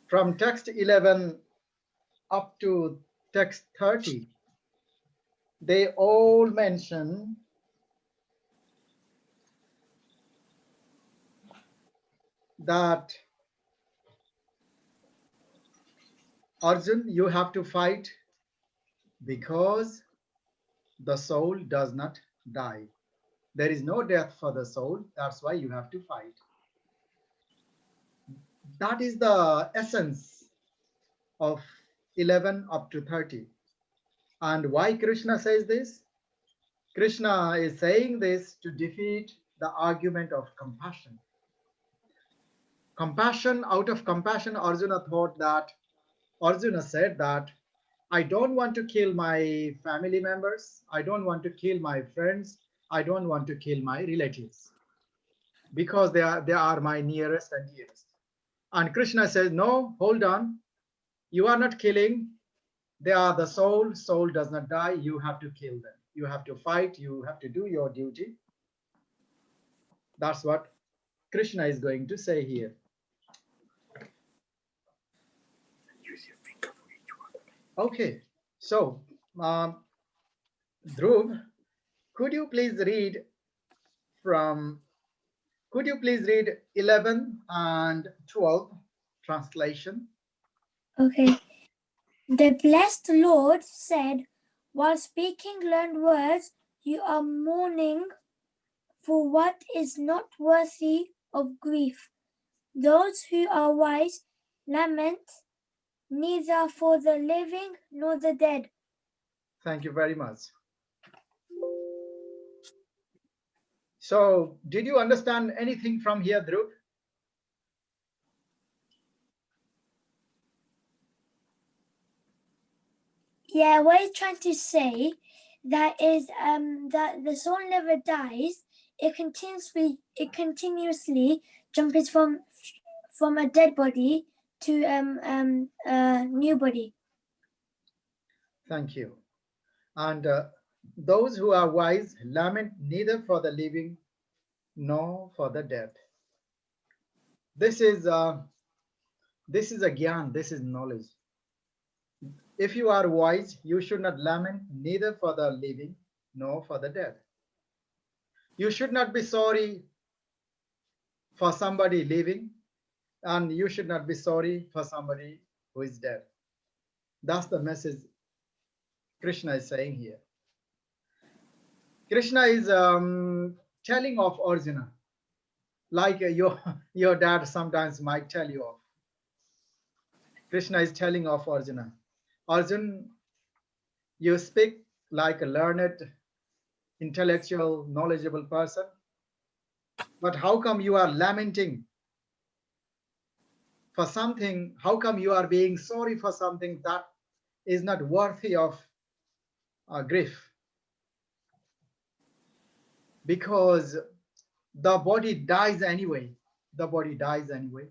From text 11 up to text 30, they all mention that Arjun, you have to fight because the soul does not die. There is no death for the soul. That's why you have to fight. That is the essence of 11 up to 30. And why Krishna says this? Krishna is saying this to defeat the argument of compassion. Compassion, out of compassion, Arjuna said that I don't want to kill my family members. I don't want to kill my friends. I don't want to kill my relatives because they are my nearest and dearest. And Krishna says, no, hold on. You are not killing. They are the soul. Soul does not die. You have to kill them. You have to fight. You have to do your duty. That's what Krishna is going to say here. Okay, so Dhruv, could you please read 11 and 12 translation? Okay. The blessed Lord said, while speaking learned words, you are mourning for what is not worthy of grief. Those who are wise lament neither for the living nor the dead. Thank you very much. So, did you understand anything from here, Dhruv? Yeah, what he's trying to say that is that the soul never dies. It continuously jumps from a dead body to a new body. Thank you. And those who are wise lament neither for the living nor for the dead. This is a gyan, this is knowledge. If you are wise, you should not lament neither for the living nor for the dead. You should not be sorry for somebody living, and you should not be sorry for somebody who is dead. That's the message Krishna is saying here. Krishna is telling of Arjuna, like your dad sometimes might tell you of. Krishna is telling of Arjuna, Arjun, you speak like a learned, intellectual, knowledgeable person, but how come you are lamenting for something? How come you are being sorry for something that is not worthy of grief? Because the body dies anyway. The body dies anyway.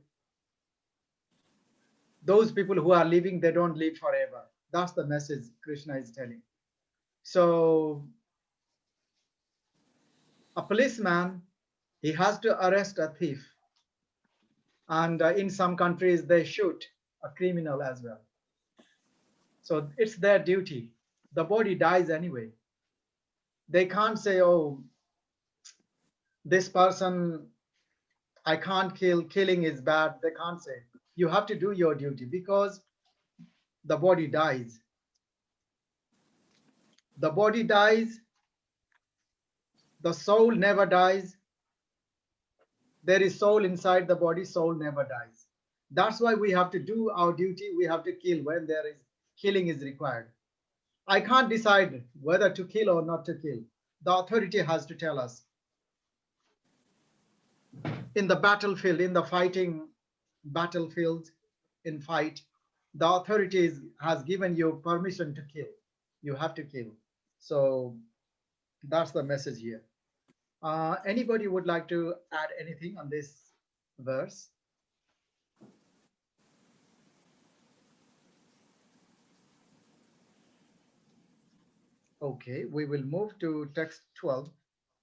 Those people who are living, they don't live forever. That's the message Krishna is telling. So a policeman, he has to arrest a thief. And in some countries, they shoot a criminal as well. So it's their duty. The body dies anyway. They can't say, oh, this person, I can't kill, killing is bad. They can't say. You have to do your duty because the body dies. The body dies. The soul never dies. There is soul inside the body. Soul never dies. That's why we have to do our duty. We have to kill when there is killing is required. I can't decide whether to kill or not to kill. The authority has to tell us. In the battlefield, in the fighting battlefield, in fight, the authorities has given you permission to kill. You have to kill. So that's the message here. Anybody would like to add anything on this verse? Okay, we will move to text 12.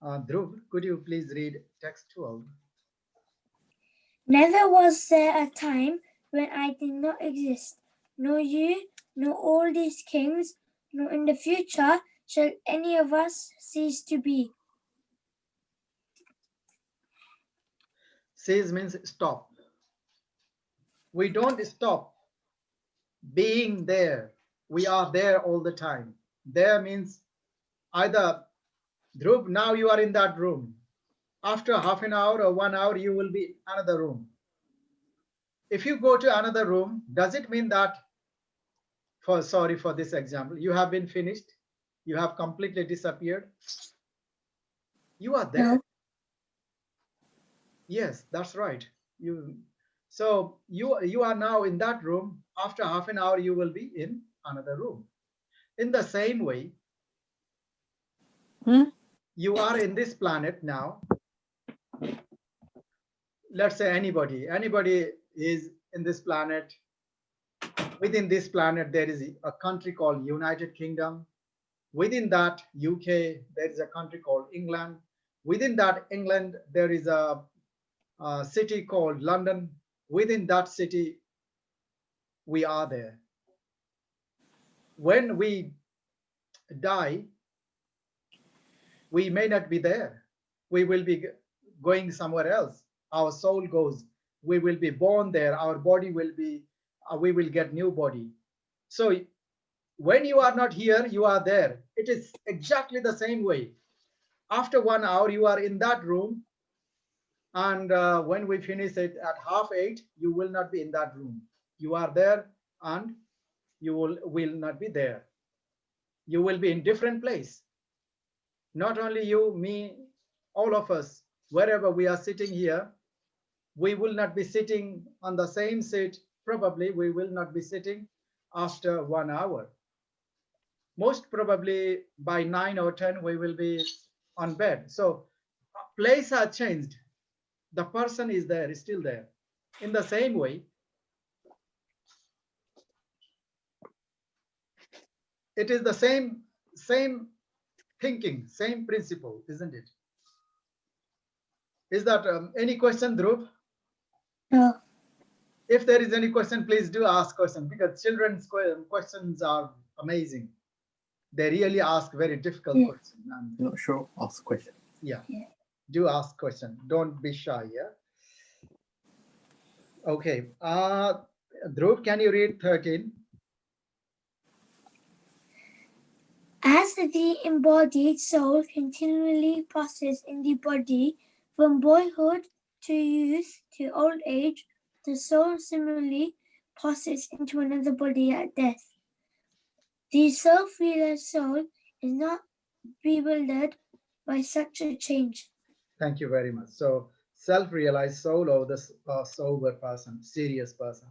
Dhruv, could you please read text 12? Never was there a time when I did not exist. Nor you, nor all these kings, nor in the future shall any of us cease to be. Cease means stop. We don't stop being there. We are there all the time. There means either, Dhruv, now you are in that room. After half an hour or 1 hour, you will be another room. If you go to another room, does it mean that, sorry for this example, you have been finished? You have completely disappeared? You are there. No. Yes, that's right. So you are now in that room. After half an hour, you will be in another room. In the same way, you are in this planet now. Let's say anybody is in this planet. Within this planet, there is a country called United Kingdom. Within that UK, there is a country called England. Within that England, there is a city called London. Within that city, we are there. When we die, we may not be there. We will be going somewhere else. Our soul goes. We will be born there. Our body will be, we will get new body. So when you are not here, you are there. It is exactly the same way. After 1 hour, you are in that room. And when we finish it at 7:30, you will not be in that room. You are there and you will not be there. You will be in different place. Not only you, me, all of us, wherever we are sitting here, we will not be sitting on the same seat. Probably we will not be sitting after 1 hour. Most probably by 9 or 10, we will be on bed. So place are changed. The person is there, is still there. In the same way, it is the same thinking, same principle, isn't it? Is that any question, Dhruv? No. If there is any question, please do ask question, because children's questions are amazing. They really ask very difficult questions. Not sure, ask a question. Yeah, do ask question. Don't be shy. Yeah. Okay. Dhruv, can you read 13? As the embodied soul continually passes in the body from boyhood to youth to old age, the soul similarly passes into another body at death. The self-realized soul is not bewildered by such a change. Thank you very much. So self-realized soul, or the sober person, serious person.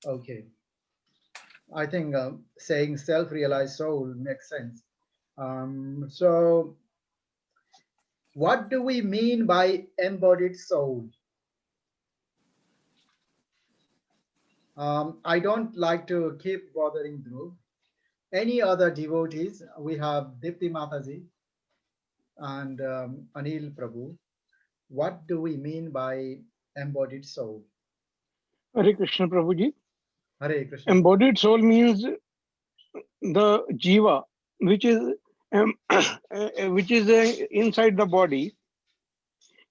Okay. I think saying self-realized soul makes sense. So what do we mean by embodied soul? I don't like to keep bothering Dhruv. Any other devotees? We have Dipti Mataji and Anil Prabhu. What do we mean by embodied soul? Hare Krishna Prabhuji. Hare Krishna. Embodied soul means the jiva, which is inside the body.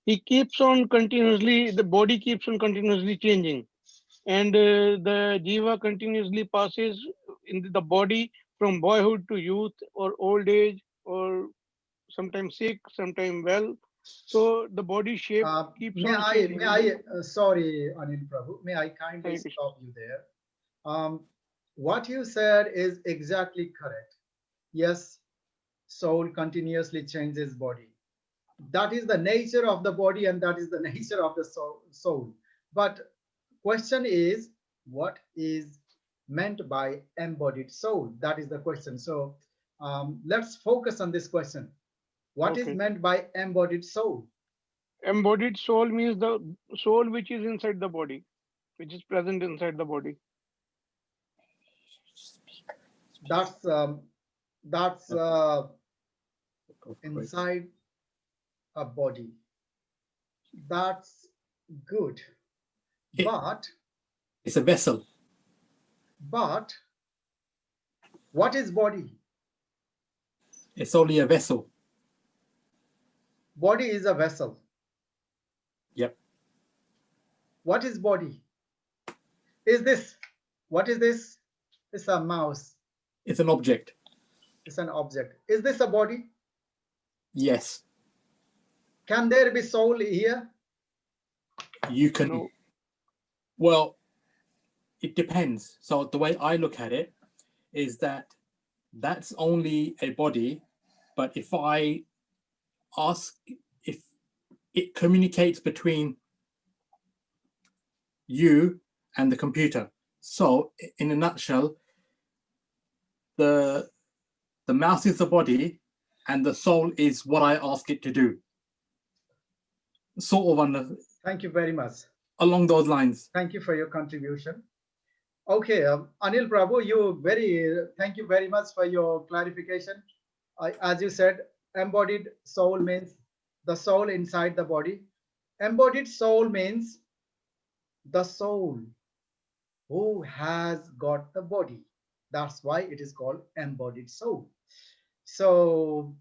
He keeps on continuously, the body keeps on continuously changing, and the jiva continuously passes in the body from boyhood to youth or old age, or sometimes sick, sometimes well. So the body shape keeps on changing. Sorry, Anil Prabhu, may I kindly stop you there? What you said is exactly correct. Yes, soul continuously changes body. That is the nature of the body, and that is the nature of the soul. But question is, what is meant by embodied soul? That is the question. So let's focus on this question. What is meant by embodied soul? Embodied soul means the soul which is inside the body, which is present inside the body. That's inside a body. That's good. But It's a vessel. But what is body? It's only a vessel. Body is a vessel. Yep. What is body? What is this? It's a mouse. It's an object. It's an object. Is this a body? Yes. Can there be soul here? You can. No. Well, it depends. So the way I look at it is that that's only a body, but if I ask if it communicates between you and the computer. So in a nutshell, the mouse is the body and the soul is what I ask it to do. Sort of Thank you very much. along those lines. Thank you for your contribution. Okay, Anil Prabhu, thank you very much for your clarification. As you said, embodied soul means the soul inside the body. Embodied soul means the soul who has got the body. That's why it is called embodied soul. So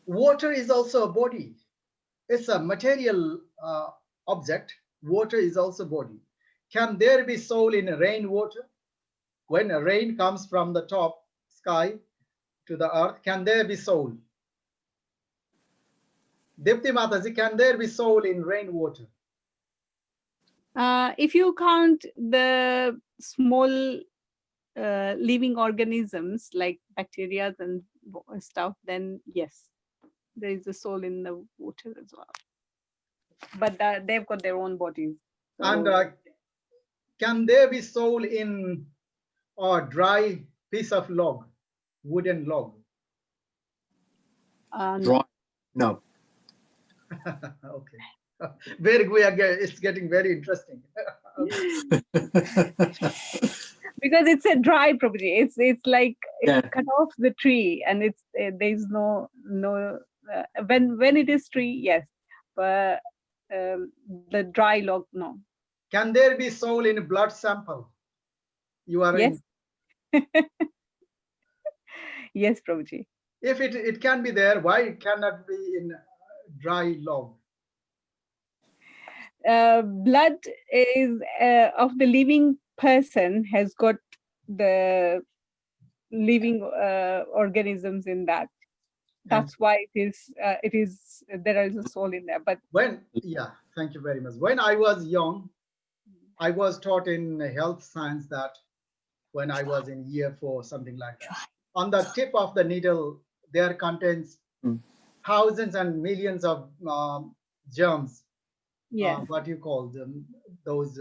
water is also a body. It's a material object. Water is also body. Can there be soul in rainwater? When rain comes from the top sky to the earth, can there be soul? Dipti Mataji, can there be soul in rainwater? If you count the small living organisms like bacteria and stuff, then yes, there is a soul in the water as well. But they've got their own bodies. So, And can there be soul in a dry piece of log, wooden log? no. Dry. No. Okay. It's getting very interesting. Because it's a dry property. It's like Yeah. cut off the tree, and it's there's no when it is tree, yes, but the dry log, no. Can there be soul in a blood sample? You are Yes. in. Yes, Prabhuji. If it can be there, why it cannot be in dry log? Blood is of the living person has got the living organisms in that. That's why it is there is a soul in there. But Thank you very much. When I was young, I was taught in health science that when I was in year 4, something like that. On the tip of the needle, there contains thousands and millions of germs. yeah, What you call them, those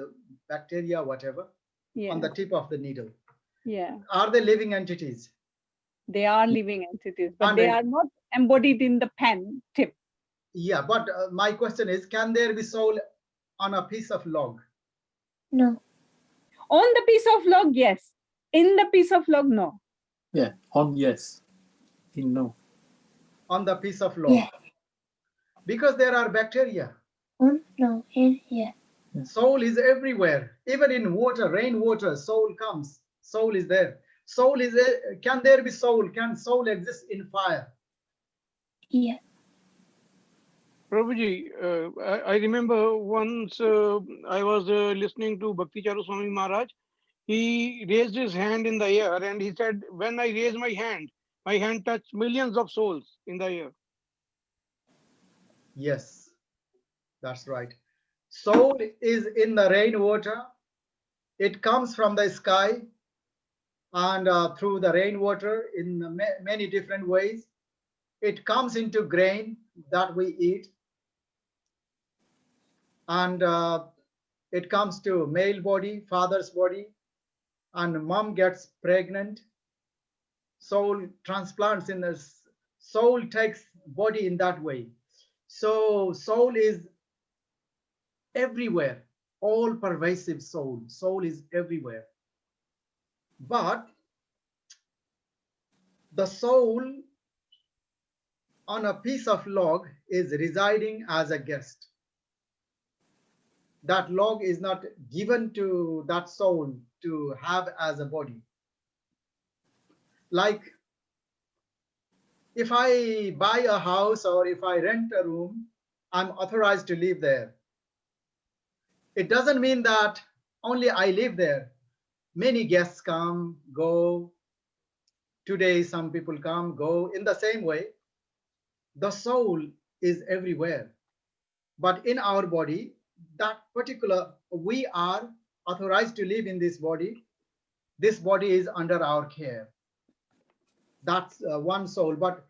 bacteria, whatever, yeah, on the tip of the needle. yeah. Are they living entities? They are living entities, but And they are not embodied in the pen tip. Yeah, but my question is, can there be soul on a piece of log? No. On the piece of log, yes. In the piece of log, no. Yeah. On yes. In no. On the piece of log. Yeah. Because there are bacteria. No. In here. Soul is everywhere. Even in water, rainwater, soul comes. Soul is there. Soul is there. Can there be soul? Can soul exist in fire? Yeah. Prabhuji, I remember once I was listening to Bhakti Charu Swami Maharaj. He raised his hand in the air and he said, when I raise my hand touched millions of souls in the air. Yes, that's right. Soul is in the rainwater. It comes from the sky and through the rainwater in many different ways. It comes into grain that we eat. And it comes to male body, father's body, and mom gets pregnant. Soul transplants in the soul takes body in that way. So soul is everywhere, all pervasive soul. Soul is everywhere. But the soul on a piece of log is residing as a guest. that log is not given to that soul to have as a body. Like if I buy a house or if I rent a room, I'm authorized to live there. It doesn't mean that only I live there. Many guests come, go. Today, some people come, go. In the same way, the soul is everywhere. But in our body, that particular, we are authorized to live in this body. This body is under our care. That's one soul. But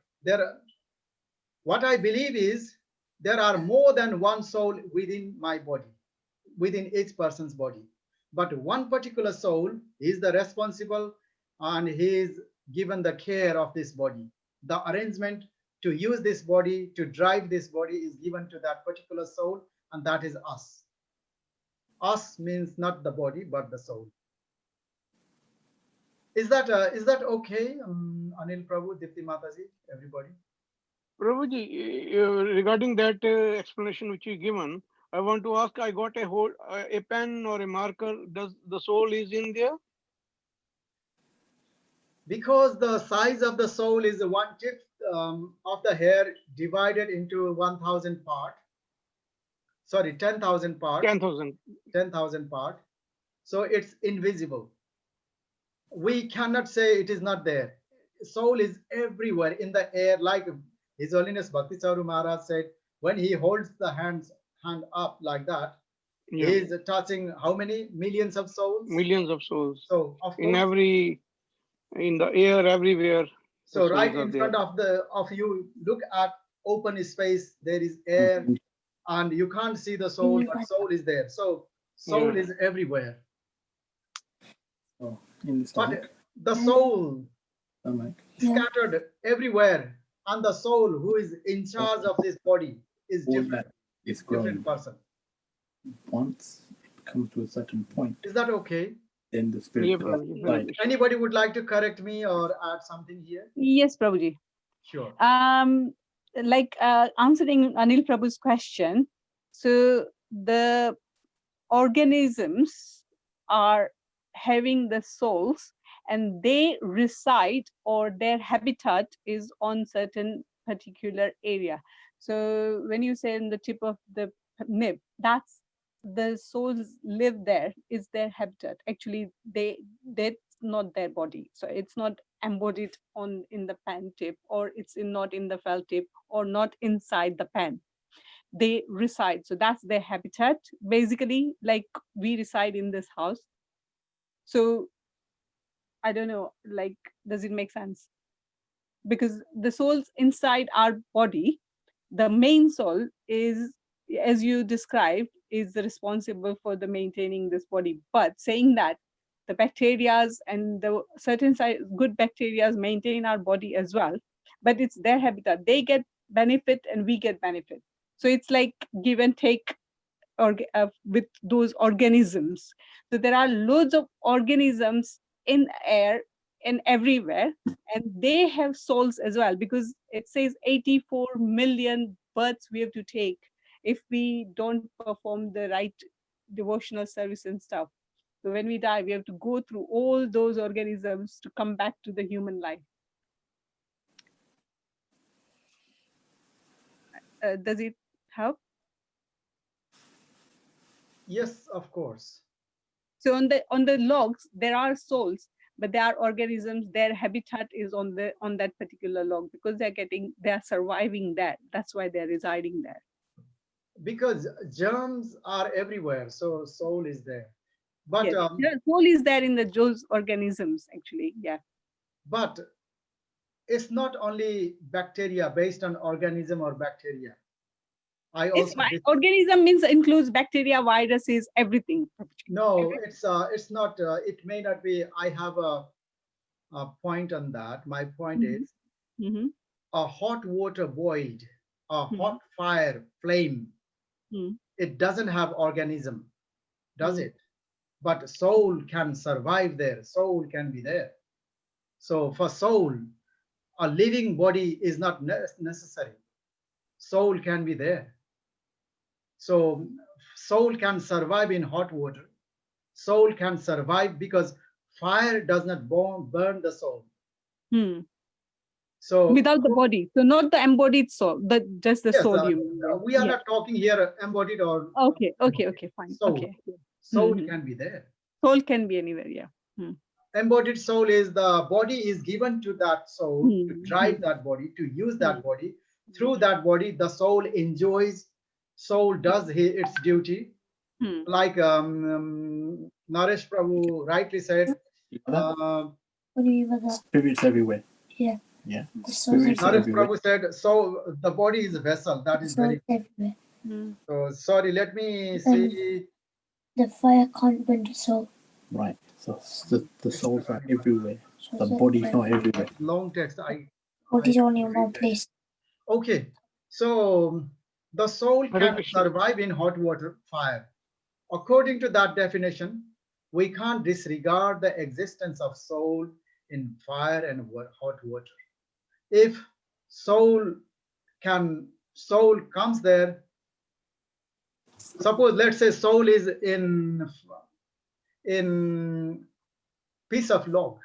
what I believe is there are more than one soul within my body, within each person's body. But one particular soul is the responsible and he is given the care of this body. The arrangement to use this body, to drive this body is given to that particular soul, and that is us. Us means not the body, but the soul. Is that okay, Anil Prabhu, Dipti Mataji, everybody? Prabhuji, regarding that explanation which you given, I want to ask, I got a pen or a marker. Does the soul is in there? Because the size of the soul is 1/5 of the hair divided into 1,000 part. Sorry, 10,000 part. 10,000. 10,000 part. So it's invisible. We cannot say it is not there. Soul is everywhere in the air, like His Holiness Bhakti Charu Maharaj said, when he holds the hand up like that, Yeah. he is touching how many millions of souls? Millions of souls. So of In course, in the air, everywhere. so the right souls are in there. front of you, look at open space, there is air, and you can't see the soul, but soul is there. So soul Yeah. is everywhere. Oh, in the stomach. But the soul Stomach. scattered everywhere, and the soul who is in charge of this body is All different, that is growing. different person. Once it comes to a certain point, Is that okay? then the spirit Yeah, goes Prabhuji, inside. very Anybody would like to correct me or add something here? Yes, Prabhuji. Sure. Like answering Anil Prabhu's question, so the organisms are having the souls and they reside or their habitat is on certain particular area. So when you say in the tip of the nib, that's the souls live there, is their habitat. Actually, that's not their body. So it's not embodied in the pen tip, or it's not in the felt tip, or not inside the pen. They reside. So that's their habitat. Basically, like we reside in this house. So I don't know, like, does it make sense? Because the soul's inside our body, the main soul is, as you described, is responsible for the maintaining this body. But saying that, the bacterias and the certain good bacterias maintain our body as well, but it's their habitat. They get benefit and we get benefit. So it's like give and take with those organisms. So there are loads of organisms in air and everywhere, and they have souls as well, because it says 84 million births we have to take if we don't perform the right devotional service and stuff. So when we die, we have to go through all those organisms to come back to the human life. Does it help? Yes, of course. So on the logs, there are souls, but there are organisms. Their habitat is on that particular log because they're surviving there. That's why they're residing there. Because germs are everywhere, so soul is there. But Yes, the soul is there in those organisms, actually. Yeah. but it's not only bacteria based on organism or bacteria. Organism means includes bacteria, viruses, everything. No, it's not. It may not be. I have a point on that. My point is a hot water boiled, a hot fire flame. It doesn't have organism, does it? But soul can survive there. Soul can be there. So for soul, a living body is not necessary. Soul can be there. So soul can survive in hot water. Soul can survive because fire does not burn the soul. So without the body, so not the embodied soul, just the yes, soul. You mean? we are not talking here embodied or Okay, fine. soul. Okay. Soul can be there. Soul can be anywhere, yeah. Embodied soul is the body is given to that soul to drive that body, to use that body. Through that body, the soul enjoys, soul does its duty. Like Naresh Prabhu rightly said, What do you mean by that? Spirits everywhere. Yeah. Yeah. The soul's Spirits Naresh everywhere. Prabhu said, so the body is a vessel. That is very. everywhere. So sorry, let me see. The fire can't burn the soul. Right. So the souls are everywhere. So The it's body's everywhere. not everywhere. Long text. Body's only in one place. Okay, so the soul Hare can Krishna. survive in hot water, fire. According to that definition, we can't disregard the existence of soul in fire and hot water. If soul comes there, suppose let's say soul is in piece of log,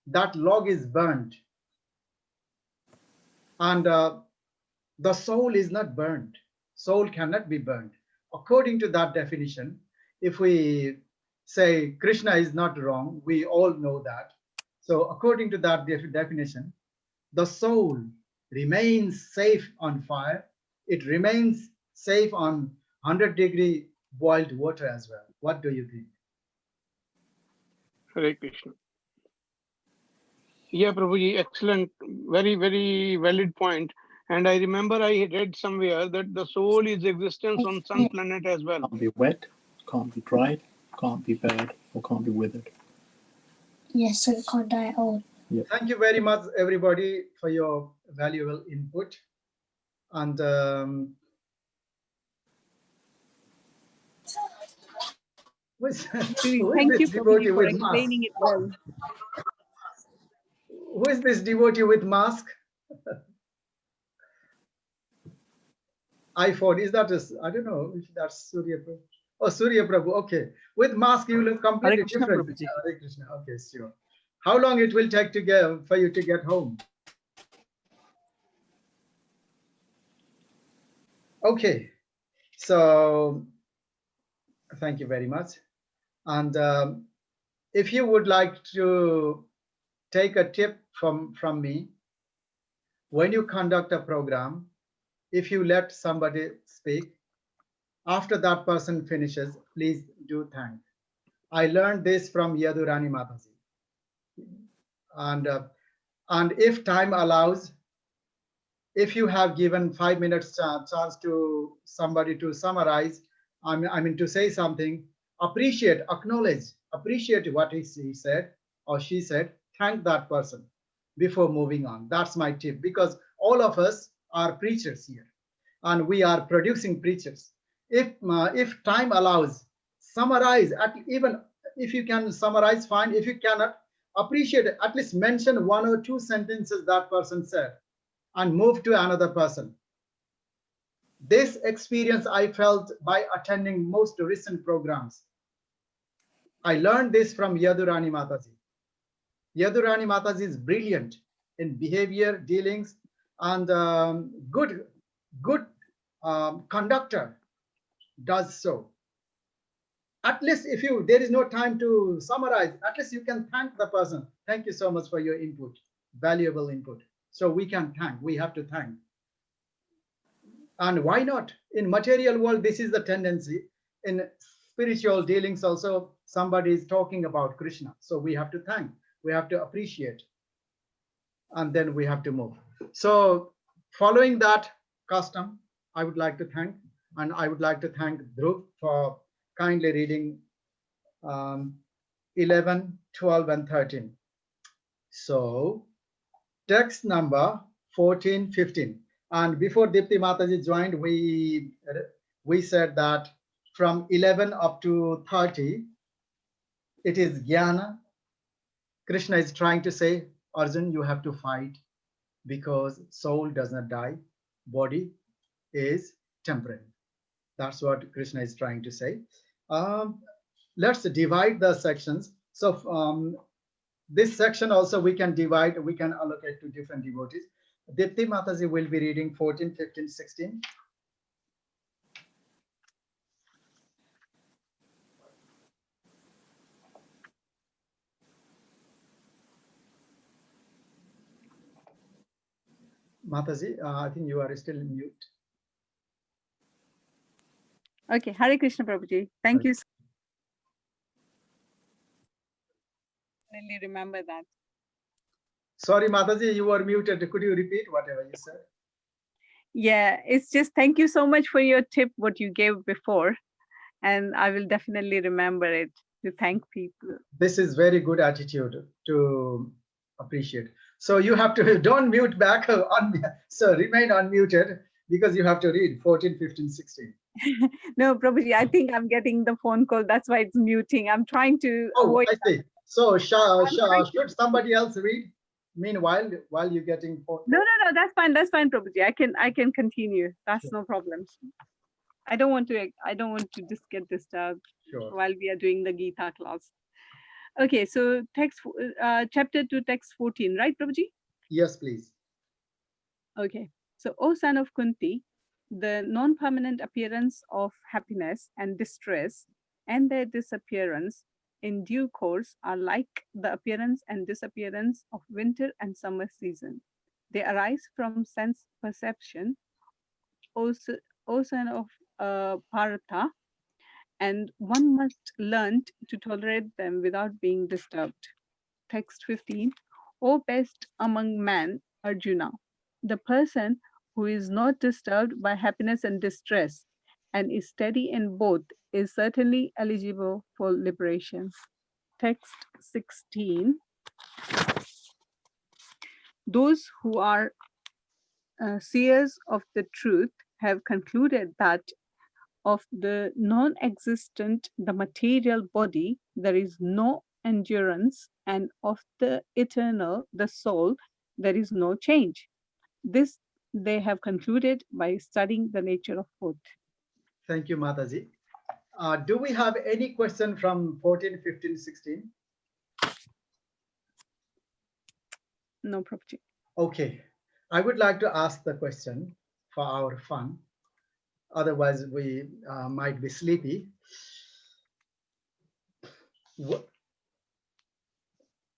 that log is burnt, and the soul is not burnt. Soul cannot be burnt. According to that definition, if we say Krishna is not wrong, we all know that. So according to that definition, the soul remains safe on fire. It remains safe on 100-degree boiled water as well. What do you think? Hare Krishna. Yeah, Prabhuji, excellent, very, very valid point. And I remember I read somewhere that the soul is existence on some planet as well. Can't be wet, can't be dried, can't be burned, or can't be withered. Yes, so it can't die at all. Yep. Thank you very much, everybody, for your valuable input. And Thank you, Prabhuji, for explaining it well. Who is this devotee with mask? iPhone, is that I don't know if that's Surya Prabhu. Oh, Surya Prabhu, okay. With mask, you look completely Hare Krishna, different. Prabhuji. Hare Krishna, okay, sure. How long it will take for you to get home? Okay, so thank you very much. And if you would like to take a tip from me, when you conduct a program, if you let somebody speak, after that person finishes, please do thank. I learned this from Yadurani Mataji. And if time allows, if you have given 5 minutes chance to somebody to summarize, I mean to say something, appreciate, acknowledge, appreciate what he said or she said, thank that person before moving on. That's my tip, because all of us are preachers here and we are producing preachers. If time allows, summarize, even if you can summarize, fine. If you cannot, appreciate it, at least mention 1 or 2 sentences that person said and move to another person. This experience I felt by attending most recent programs. I learned this from Yadurani Mataji. Yadurani Mataji is brilliant in behavior, dealings, and good conductor does so. At least if there is no time to summarize, at least you can thank the person. Thank you so much for your input, valuable input. So we can thank, we have to thank. And why not? In material world, this is the tendency. In spiritual dealings also, somebody is talking about Krishna. So we have to thank, we have to appreciate, and then we have to move. So following that custom, I would like to thank, and I would like to thank Dhruv for kindly reading 11, 12, and 13. So text number 14, 15. And before Dipti Mataji joined, we said that from 11 up to 30, it is Jnana. Krishna is trying to say, Arjun, you have to fight because soul does not die. Body is temporary. That's what Krishna is trying to say. Let's divide the sections. So this section also we can divide, we can allocate to different devotees. Dipti Mataji will be reading 14, 15, 16. Mataji, I think you are still in mute. Okay, Hare Krishna Prabhuji. Thank you. Really remember that. Sorry, Mataji, you were muted. Could you repeat whatever you said? Yeah, it's just thank you so much for your tip, what you gave before. And I will definitely remember it to thank people. This is very good attitude to appreciate. So you have to, don't mute back, so remain unmuted because you have to read 14, 15, 16. No, Prabhuji, I think I'm getting the phone call. That's why it's muting. I'm trying to Oh, avoid. I see. So trying should somebody else read? Meanwhile, while you're getting phone call? No, that's fine. That's fine, Prabhuji. I can continue. That's no problem. I don't want to just get disturbed while we are doing the Gita class. Okay, so text chapter 2, text 14, right, Prabhuji? Yes, please. Okay, so O son of Kunti, the non-permanent appearance of happiness and distress and their disappearance in due course are like the appearance and disappearance of winter and summer season. They arise from sense perception, O son of Bharata, and one must learn to tolerate them without being disturbed. Text 15. O best among men, Arjuna, the person who is not disturbed by happiness and distress and is steady in both is certainly eligible for liberation. Text 16. Those who are seers of the truth have concluded that of the non-existent, the material body, there is no endurance, and of the eternal, the soul, there is no change. This they have concluded by studying the nature of both. Thank you, Mataji. Do we have any question from 14, 15, 16? No, Prabhuji. Okay, I would like to ask the question for our fun. Otherwise, we might be sleepy.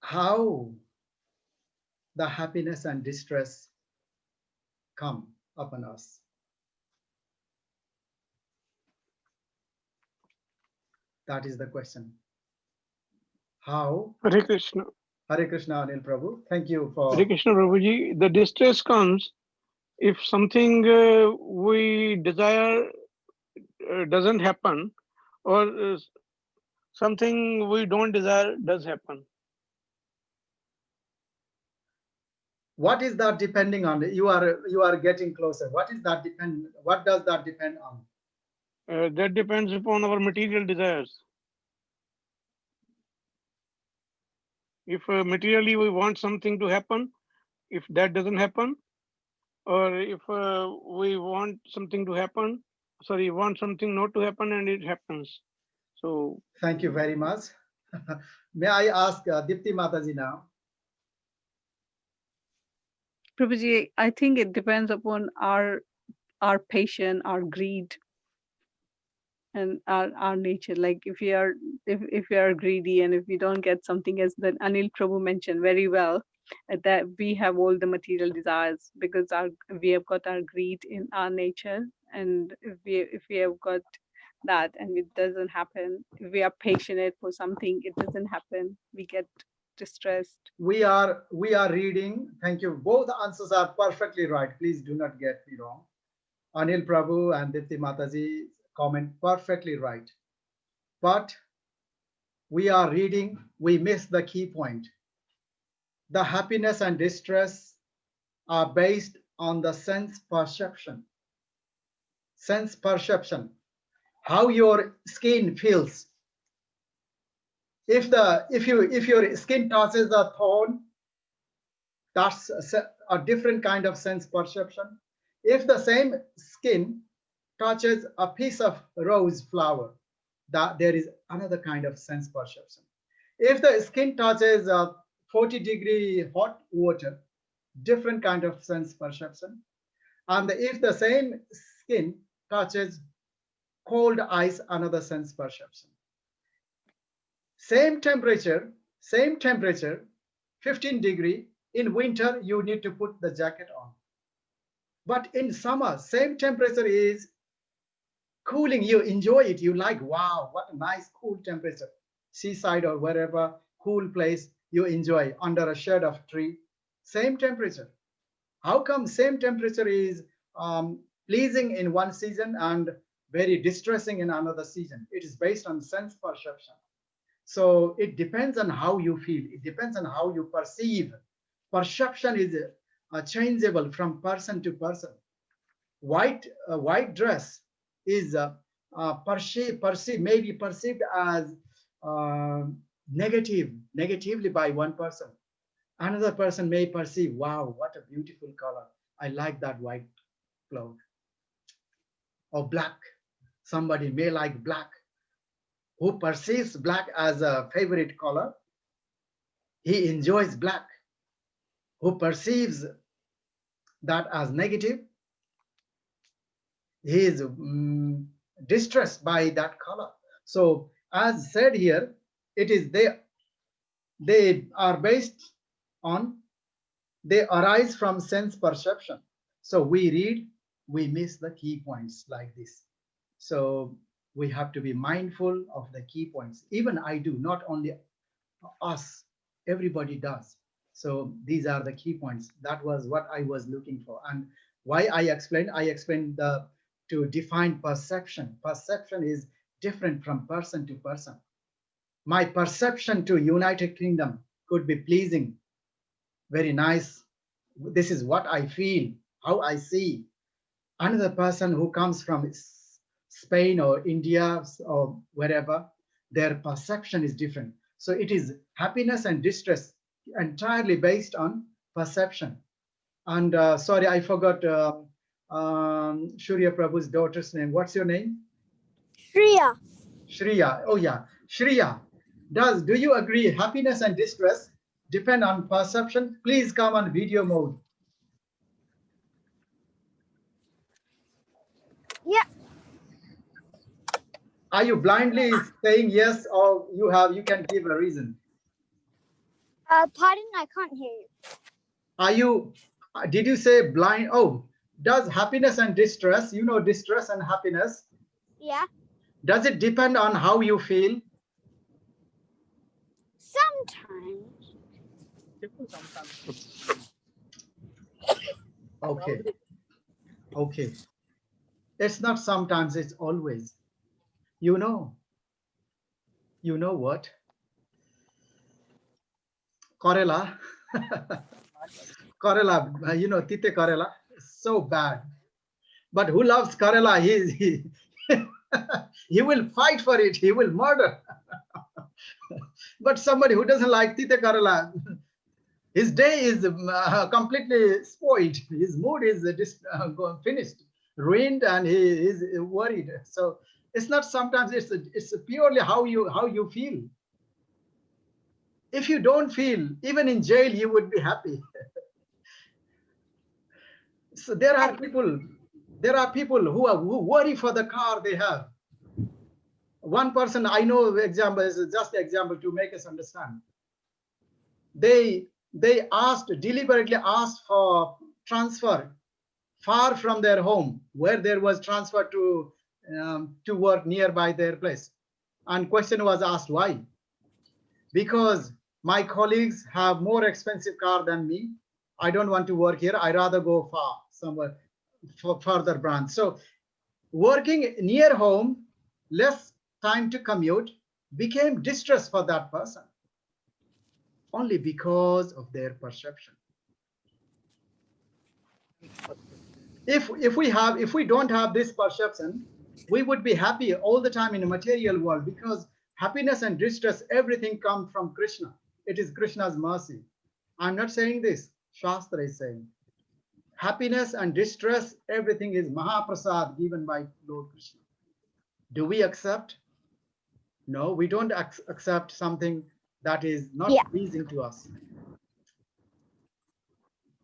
How the happiness and distress come upon us? That is the question. How? Hare Krishna. Hare Krishna, Anil Prabhu. Thank you for. Hare Krishna Prabhuji. The distress comes if something we desire doesn't happen, or something we don't desire does happen. What is that depending on? You are getting closer. What is that depend? What does that depend on? That depends upon our material desires. If materially we want something to happen, if that doesn't happen, or if we want something to happen, want something not to happen and it happens. So thank you very much. May I ask Dipti Mataji now? Prabhuji, I think it depends upon our passion, our greed, and our nature. Like if we are greedy and if we don't get something, as that Anil Prabhu mentioned very well, that we have all the material desires because we have got our greed in our nature, and if we have got that and it doesn't happen, if we are patient for something, it doesn't happen, we get distressed. We are reading. Thank you. Both answers are perfectly right. Please do not get me wrong. Anil Prabhu and Dipti Mataji comment perfectly right. But we are reading, we miss the key point. The happiness and distress are based on the sense perception. Sense perception. How your skin feels. If your skin touches a thorn, that's a different kind of sense perception. If the same skin touches a piece of rose flower, that there is another kind of sense perception. If the skin touches 40-degree hot water, different kind of sense perception. And if the same skin touches cold ice, another sense perception. Same temperature, 15-degree. In winter, you need to put the jacket on. But in summer, same temperature is cooling. You enjoy it. You like, wow, what a nice cool temperature. Seaside or wherever, cool place, you enjoy under a shade of tree. Same temperature. How come same temperature is pleasing in one season and very distressing in another season? It is based on sense perception. So it depends on how you feel. It depends on how you perceive. Perception is changeable from person to person. White dress is may be perceived as negatively by one person. Another person may perceive, wow, what a beautiful color. I like that white cloth. Or black. Somebody may like black. Who perceives black as a favorite color, he enjoys black. Who perceives that as negative, he is distressed by that color. So as said here, it is they are based on, they arise from sense perception. So we read, we miss the key points like this. So we have to be mindful of the key points. Even I do, not only us, everybody does. So these are the key points. That was what I was looking for. And why I explained to define perception. Perception is different from person to person. My perception to United Kingdom could be pleasing, very nice. This is what I feel, how I see. Another person who comes from Spain or India or wherever, their perception is different. So it is happiness and distress entirely based on perception. And sorry, I forgot Shurya Prabhu's daughter's name. What's your name? Shriya. Shriya. Oh yeah, Shriya. Do you agree happiness and distress depend on perception? Please come on video mode. Yeah. Are you blindly saying yes, or you can give a reason? Pardon, I can't hear you. Are you, did you say blind? Oh, does happiness and distress, distress and happiness, Yeah. does it depend on how you feel? Sometimes. Okay. Okay. It's not sometimes, it's always. You know what? Corella. Corella, Tite Corella, so bad. But who loves Corella? He will fight for it. He will murder. But somebody who doesn't like Tite Corella, his day is completely spoiled. His mood is finished, ruined, and he is worried. So it's not sometimes. It's purely how you feel. If you don't feel, even in jail, you would be happy. So there are people who worry for the car they have. One person I know, example is just an example to make us understand. They deliberately asked for transfer far from their home, where there was transfer to work nearby their place. And question was asked, why? Because my colleagues have more expensive car than me. I don't want to work here. I rather go far, somewhere for further branch. So working near home, less time to commute, became distress for that person, only because of their perception. If we don't have this perception, we would be happy all the time in the material world, because happiness and distress, everything comes from Krishna. It is Krishna's mercy. I'm not saying this, Shastra is saying. happiness and distress, everything is Mahaprasad given by Lord Krishna. Do we accept? No, we don't accept something that is not Yeah. pleasing to us.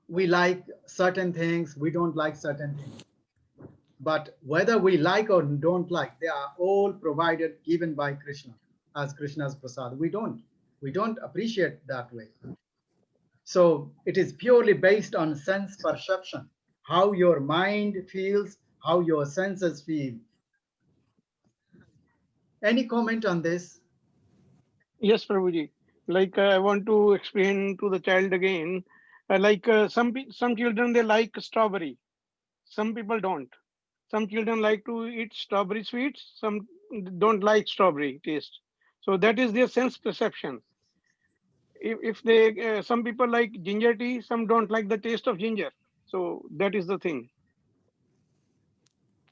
We like certain things, we don't like certain things. But whether we like or don't like, they are all provided, given by Krishna as Krishna's prasad. We don't appreciate that way. So it is purely based on sense perception, how your mind feels, how your senses feel. Any comment on this? Yes, Prabhuji. Like I want to explain to the child again. Some children, they like strawberry. Some people don't. Some children like to eat strawberry sweets. Some don't like strawberry taste. So that is their sense perception. If they some people like ginger tea, some don't like the taste of ginger. So that is the thing.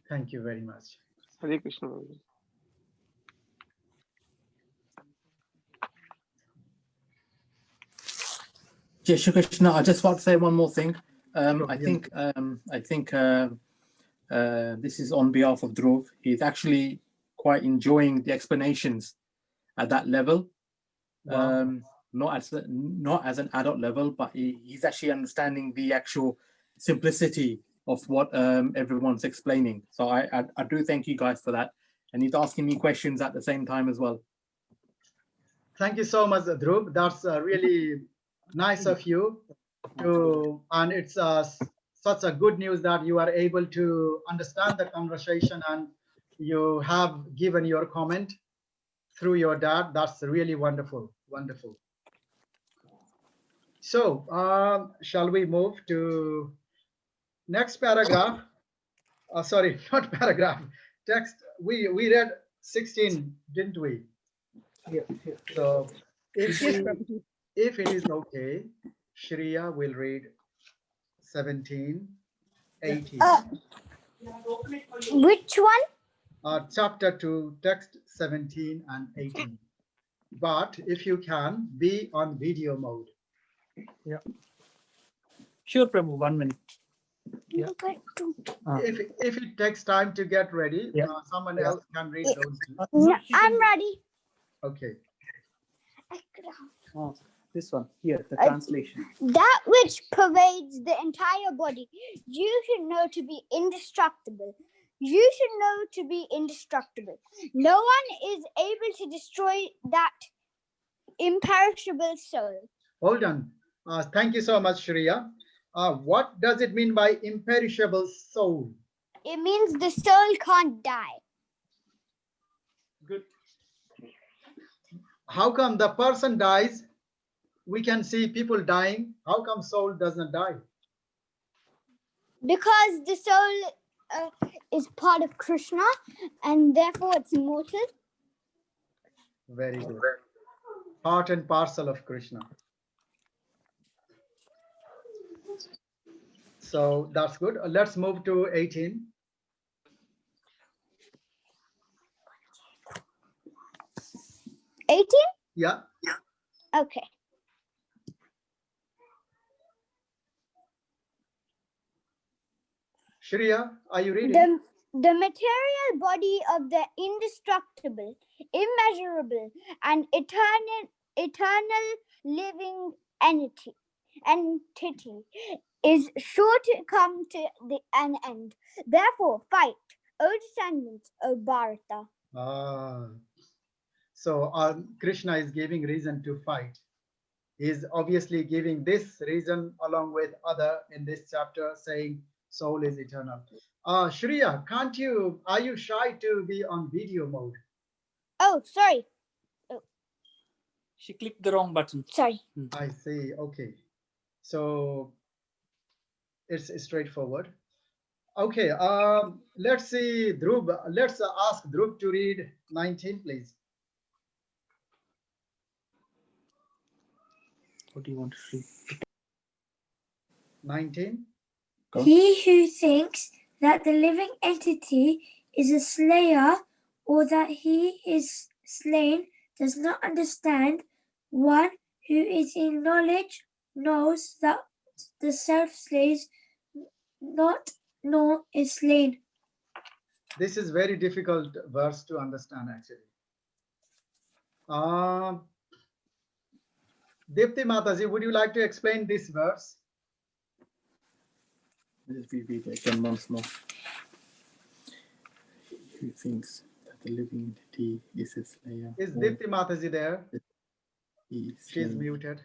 Thank you very much. Hare Krishna. Prabhuji. Jai Shri Krishna, I just want to say one more thing. Sure, I yes. think this is on behalf of Dhruv. He's actually quite enjoying the explanations at that level. Wow. Not as an adult level, but he's actually understanding the actual simplicity of what everyone's explaining. So I do thank you guys for that. And he's asking me questions at the same time as well. Thank you so much, Dhruv. That's really nice of you to, and it's such a good news that you are able to understand the conversation and you have given your comment through your dad. That's really wonderful, wonderful. So shall we move to next paragraph? Sorry, not paragraph, text. We read 16, didn't we? Yeah. So Yes, Prabhuji. if it is okay, Shreya will read 17, 18. Which one? Chapter 2, text 17 and 18. But if you can, be on video mode. Sure, Prabhu. 1 minute. Yeah. If it takes time to get ready, Yeah. someone Yeah. else can read those. No, I'm ready. Okay. Oh, this one here, the translation. That which pervades the entire body, you should know to be indestructible. You should know to be indestructible. No one is able to destroy that imperishable soul. Hold on. Thank you so much, Shreya. What does it mean by imperishable soul? It means the soul can't die. Good. How come the person dies? We can see people dying. How come soul doesn't die? Because the soul is part of Krishna and therefore it's immortal. Very good. Part and parcel of Krishna. So that's good. Let's move to 18. Yeah. Okay. Shreya, are you reading? The material body of the indestructible, immeasurable, and eternal living entity is sure to come to an end. Therefore, fight, O descendants of Bharata. So Krishna is giving reason to fight. He is obviously giving this reason along with other in this chapter, saying soul is eternal. Shreya, are you shy to be on video mode? Oh, sorry. She clicked the wrong button. Sorry. I see. Okay. So it's straightforward. Okay. Let's see, Dhruv. Let's ask Dhruv to read 19, please. What do you want to read? 19. Go. He who thinks that the living entity is a slayer or that he is slain does not understand. One who is in knowledge knows that the self slays not nor is slain. This is very difficult verse to understand actually. Dipti Mataji, would you like to explain this verse? Let's repeat it again once more. Who thinks that the living entity is a slayer? Is or Dipti Mataji there? he She's slain muted.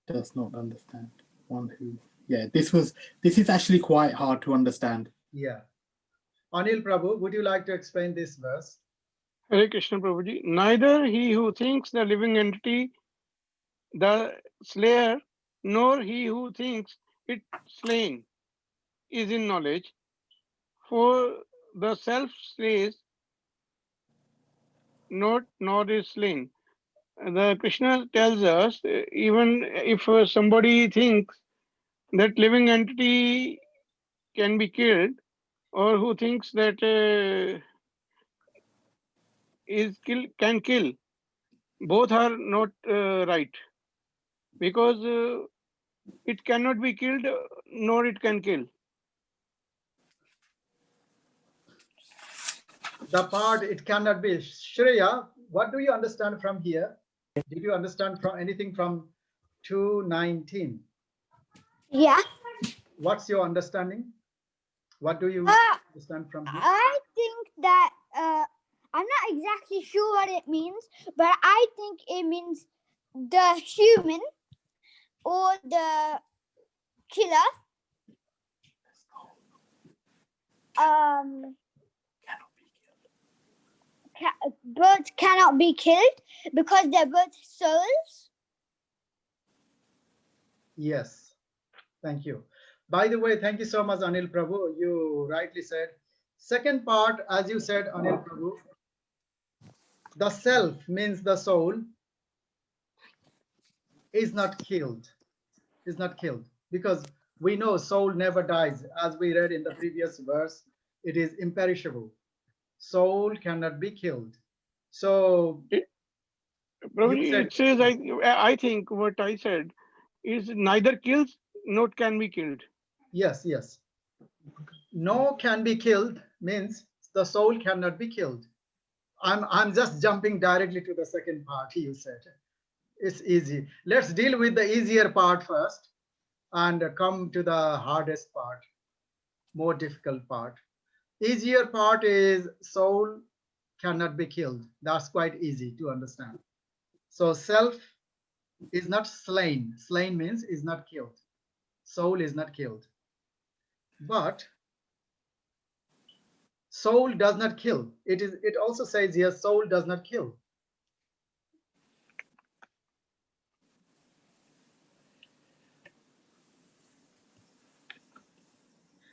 does not understand. One who, yeah, this is actually quite hard to understand. Yeah. Anil Prabhu, would you like to explain this verse? Hare Krishna Prabhuji. Neither he who thinks the living entity the slayer, nor he who thinks it slain is in knowledge. For the self slays not, nor is slain. The Krishna tells us, even if somebody thinks that living entity can be killed, or who thinks that can kill, both are not right, because it cannot be killed, nor it can kill. The part it cannot be. Shreya, what do you understand from here? Did you understand from anything from 219? Yeah. What's your understanding? What do you understand from here? I think that I'm not exactly sure what it means, but I think it means the human or the killer birds cannot be killed because they're both souls. Yes, thank you. By the way, thank you so much, Anil Prabhu. You rightly said. Second part, as you said, Anil Prabhu, the self means the soul is not killed. Is not killed because we know soul never dies. As we read in the previous verse, it is imperishable. Soul cannot be killed. So Prabhuji, said- it says, I think what I said is neither kills nor can be killed. yes, yes. No can be killed means the soul cannot be killed. I'm just jumping directly to the second part you said. It's easy. Let's deal with the easier part first and come to the hardest part, more difficult part. Easier part is soul cannot be killed. That's quite easy to understand. So self is not slain. Slain means is not killed. Soul is not killed. But soul does not kill. It also says here soul does not kill.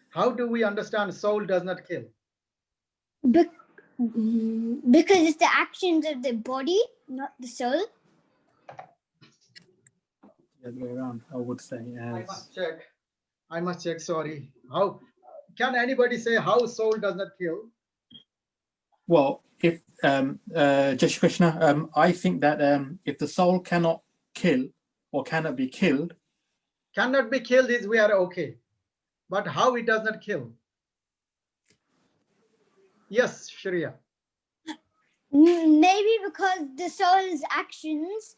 How do we understand soul does not kill? Because it's the actions of the body, not the soul. The other way around, I would say. I must check. Sorry. How can anybody say how soul does not kill? Well, if Jai Krishna, I think that if the soul cannot kill or cannot be killed, Cannot be killed is we are okay. But how it does not kill? Yes, Shreya. Maybe because the soul's actions,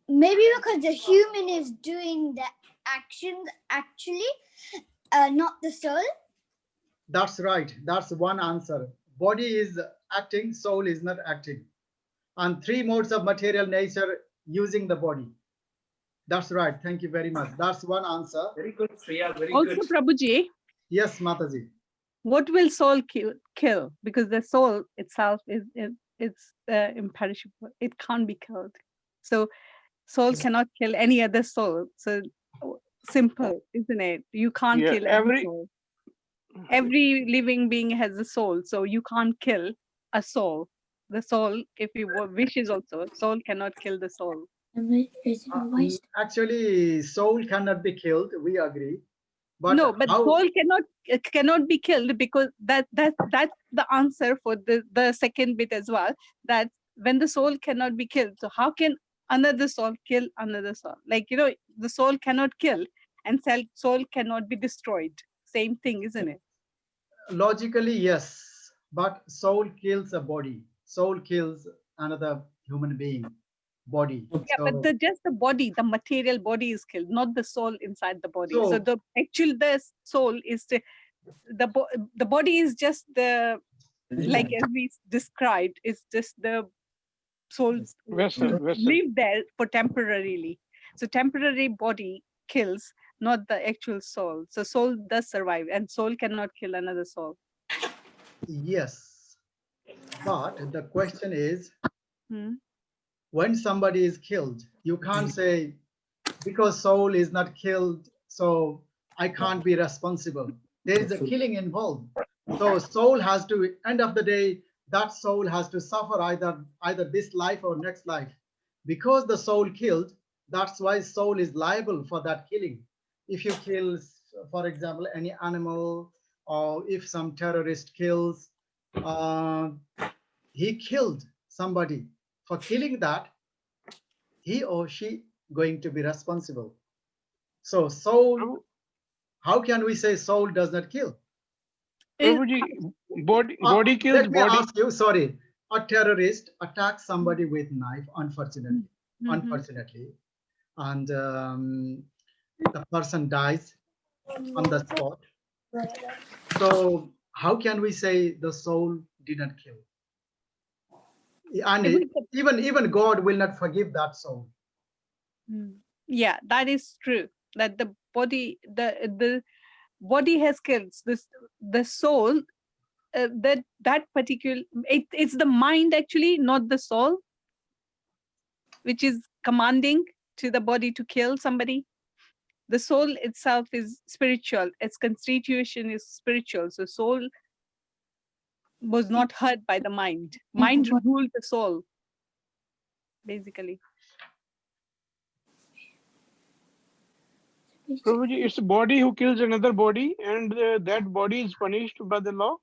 maybe because the human is doing the actions actually, not the soul. That's right. That's one answer. Body is acting, soul is not acting. And three modes of material nature using the body. That's right. Thank you very much. That's one answer. Very good, Shreya. Very Also, good. Prabhuji, Yes, Mataji. what will soul kill? Because the soul itself is imperishable. It can't be killed. So soul cannot kill any other soul. So simple, isn't it? You can't Yeah, kill every soul. Every living being has a soul, so you can't kill a soul. The soul, if you wishes also, soul cannot kill the soul. Actually, soul cannot be killed. We agree. But no, but how, soul cannot be killed, because that's the answer for the second bit as well. That when the soul cannot be killed, so how can another soul kill another soul? Like, the soul cannot kill, and soul cannot be destroyed. Same thing, isn't it? Logically, yes, but soul kills a body. Soul kills another human being body. Yeah, but just the body, the material body is killed, not the soul inside the body. So the soul is the body is just the, like as we described, it's just the soul Vessel. live there for temporarily. So temporary body kills, not the actual soul. So soul does survive, and soul cannot kill another soul. Yes, but the question is, Hmm. when somebody is killed, you can't say because soul is not killed, so I can't be responsible. There is a killing involved. So soul has to, end of the day, that soul has to suffer either this life or next life. Because the soul killed, that's why soul is liable for that killing. If you kill, for example, any animal, or if some terrorist kills, uh, he killed somebody. For killing that, he or she going to be responsible. So soul, how can we say soul does not kill? Prabhuji, body kills Let me body. ask you, sorry, a terrorist attacks somebody with knife, unfortunately, and the person dies on the spot. So how can we say the soul did not kill? And even God will not forgive that soul. Yeah, that is true. That the body has killed this, the soul. That particular, it's the mind actually, not the soul, which is commanding to the body to kill somebody. The soul itself is spiritual. Its constitution is spiritual. So soul was not hurt by the mind. Mind ruled the soul, basically. Prabhuji, it's the body who kills another body, and that body is punished by the law.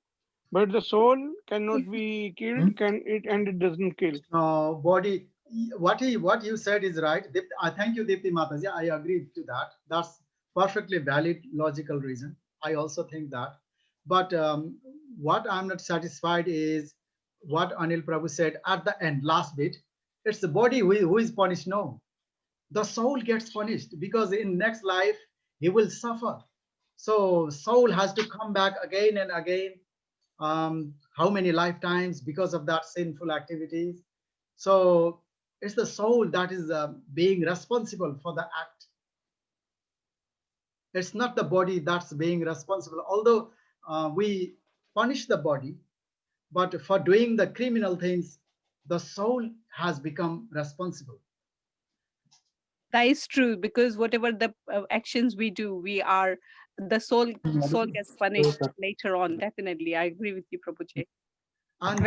But the soul cannot be killed, and it doesn't kill. Body, what you said is right. I thank you, Dipti Mataji. I agree to that. That's perfectly valid logical reason. I also think that. But what I'm not satisfied is what Anil Prabhu said at the end, last bit. It's the body who is punished. No, the soul gets punished because in next life he will suffer. So soul has to come back again and again. How many lifetimes because of that sinful activities? So it's the soul that is being responsible for the act. It's not the body that's being responsible. Although we punish the body, but for doing the criminal things, the soul has become responsible. That is true, because whatever the actions we do, the soul gets punished later on. Definitely, I agree with you, Prabhuji. And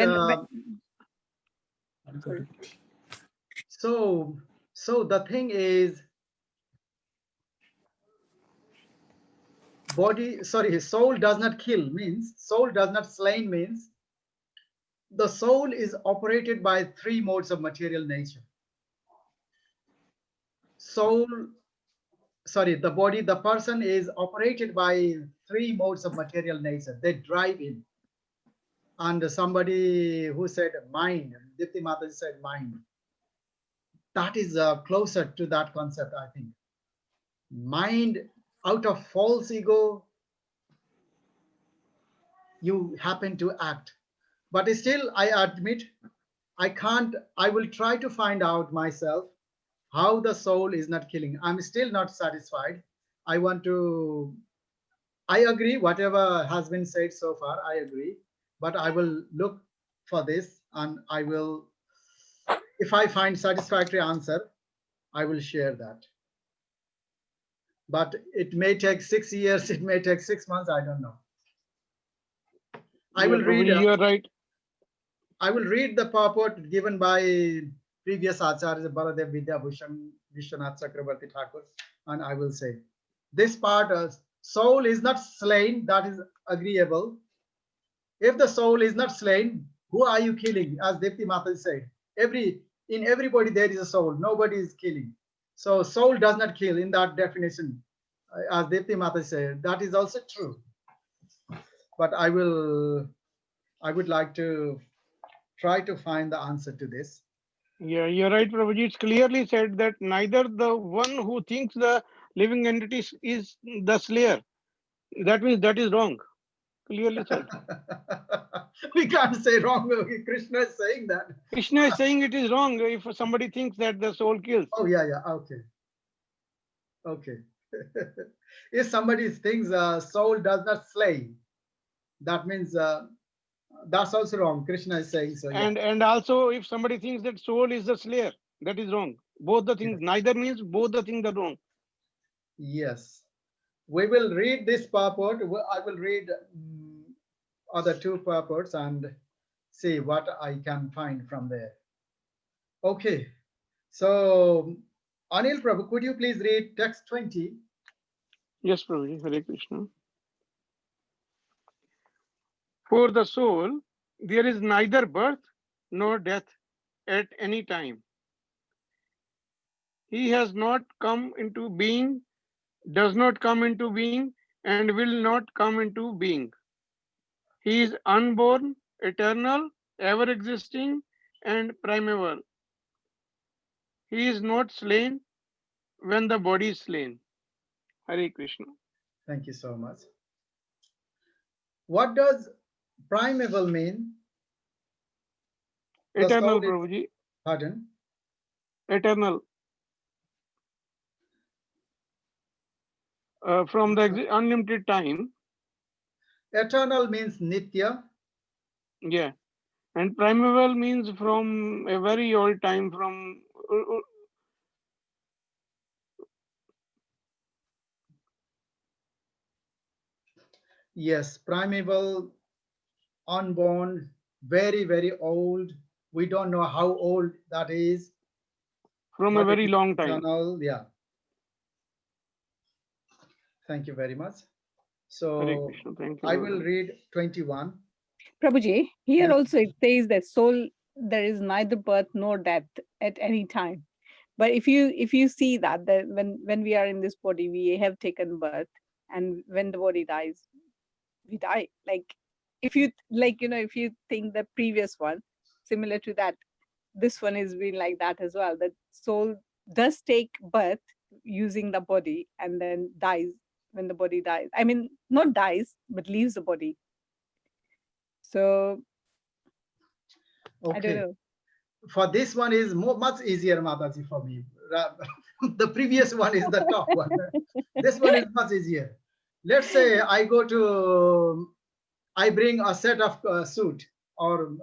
so the thing is, soul does not kill means, soul does not slain means, the soul is operated by three modes of material nature. The person is operated by three modes of material nature. They drive in. And somebody who said mind, Dipti Mataji said mind. That is closer to that concept, I think. Mind, out of false ego, you happen to act. But still, I admit, I will try to find out myself how the soul is not killing. I'm still not satisfied. I agree, whatever has been said so far, I agree. But I will look for this, and I will, if I find satisfactory answer, I will share that. But it may take 6 years, it may take 6 months, I don't know. I will read. You are right. I will read the purport given by previous Acharya Baladev Vidyabhushan Vishwanath Chakrabarti Thakur, and I will say this part: soul is not slain. That is agreeable. If the soul is not slain, who are you killing? As Dipti Mataji said, in everybody there is a soul. Nobody is killing. So soul does not kill in that definition. as Dipti Mata said, that is also true. But I would like to try to find the answer to this. Yeah, you're right, Prabhuji. It's clearly said that neither the one who thinks the living entity is the slayer. That means that is wrong. Clearly said. We can't say wrong. Krishna is saying that. Krishna is saying it is wrong if somebody thinks that the soul kills. Oh, yeah, yeah. Okay. Okay. If somebody thinks soul does not slay, that means that's also wrong. Krishna is saying so. Yeah. And also if somebody thinks that soul is the slayer, that is wrong. Both the things, Yes. neither means both the things are wrong. Yes. We will read this purport. I will read other two purports and see what I can find from there. Okay. So, Anil Prabhu, could you please read text 20? Yes, Prabhuji. Hare Krishna. For the soul, there is neither birth nor death at any time. He has not come into being, does not come into being, and will not come into being. He is unborn, eternal, ever existing, and primeval. He is not slain when the body is slain. Hare Krishna. Thank you so much. What does primeval mean? The Eternal, soul is, Prabhuji. pardon? Eternal. From the unlimited time. Eternal means Nitya. Yeah. And primeval means from a very old time, from Yes, primeval, unborn, very, very old. We don't know how old that is, a but it very is long time. eternal. Yeah. Thank you very much. Hare So Krishna. Thank you. I will read 21. Prabhuji, here Yes. also it says that soul, there is neither birth nor death at any time. But if you see that when we are in this body, we have taken birth, and when the body dies, we die. Like if you if you think the previous one, similar to that, this one is been like that as well. That soul does take birth using the body and then dies when the body dies. I mean, not dies, but leaves the body. So I don't Okay. know. For this one is much easier, Mataji, for me. The previous one is the top one. This one is much easier. Let's say I bring a set of suit or